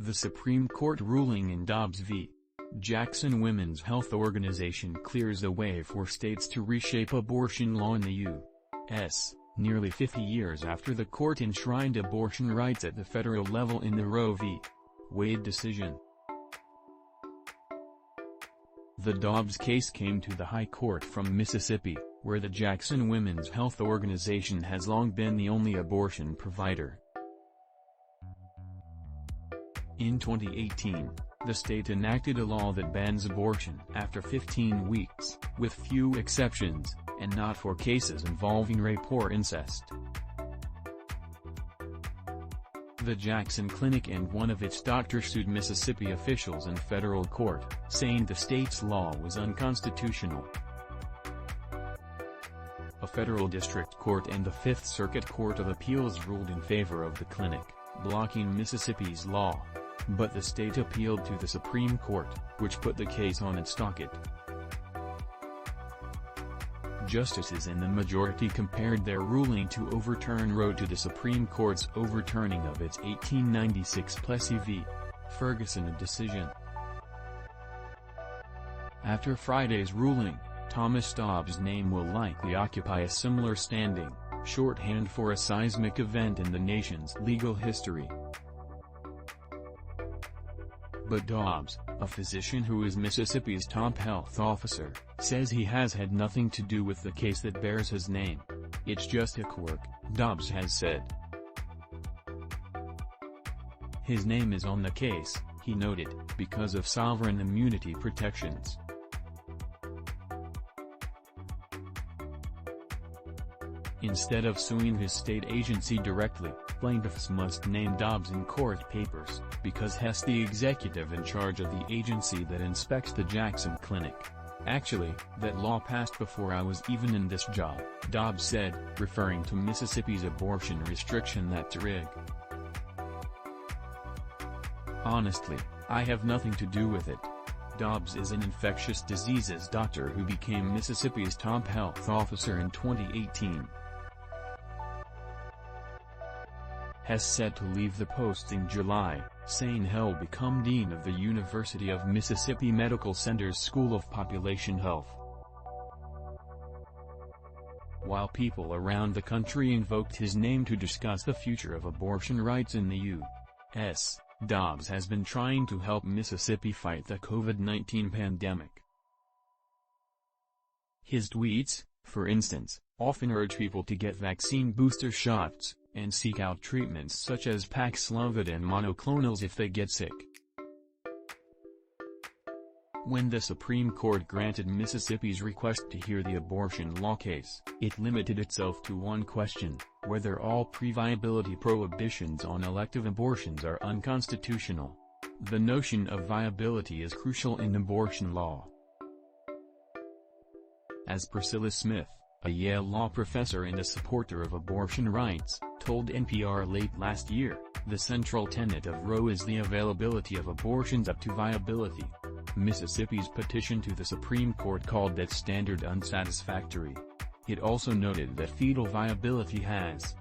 The Supreme Court ruling in Dobbs v. Jackson Women's Health Organization clears the way for states to reshape abortion law in the U.S., nearly 50 years after the court enshrined abortion rights at the federal level in the Roe v. Wade decision. The Dobbs case came to the High Court from Mississippi, where the Jackson Women's Health Organization has long been the only abortion provider. In 2018, the state enacted a law that bans abortion after 15 weeks, with few exceptions, and not for cases involving rape or incest. The Jackson Clinic and one of its doctors sued Mississippi officials in federal court, saying the state's law was unconstitutional. A federal district court and the Fifth Circuit Court of Appeals ruled in favor of the clinic, blocking Mississippi's law. But the state appealed to the Supreme Court, which put the case on its docket. Justices in the majority compared their ruling to overturn Roe to the Supreme Court's overturning of its 1896 Plessy v. Ferguson decision. After Friday's ruling, Thomas Dobbs' name will likely occupy a similar standing, shorthand for a seismic event in the nation's legal history. But Dobbs, a physician who is Mississippi's top health officer, says he has had nothing to do with the case that bears his name. It's just a quirk, Dobbs has said. His name is on the case, he noted, because of sovereign immunity protections. Instead of suing his state agency directly, plaintiffs must name Dobbs in court papers, because he's the executive in charge of the agency that inspects the Jackson Clinic. Actually, that law passed before I was even in this job, Dobbs said, referring to Mississippi's abortion restriction that's rigged. Honestly, I have nothing to do with it. Dobbs is an infectious diseases doctor who became Mississippi's top health officer in 2018. Has set to leave the post in July, saying he'll become dean of the University of Mississippi Medical Center's School of Population Health. While people around the country invoked his name to discuss the future of abortion rights in the U.S., Dobbs has been trying to help Mississippi fight the COVID-19 pandemic. His tweets, for instance, often urge people to get vaccine booster shots, and seek out treatments such as Paxlovid and monoclonals if they get sick. When the Supreme Court granted Mississippi's request to hear the abortion law case, it limited itself to one question: whether all pre-viability prohibitions on elective abortions are unconstitutional. The notion of viability is crucial in abortion law. As Priscilla Smith, a Yale Law professor and a supporter of abortion rights, told NPR late last year, the central tenet of Roe is the availability of abortions up to viability. Mississippi's petition to the Supreme Court called that standard unsatisfactory. It also noted that fetal viability has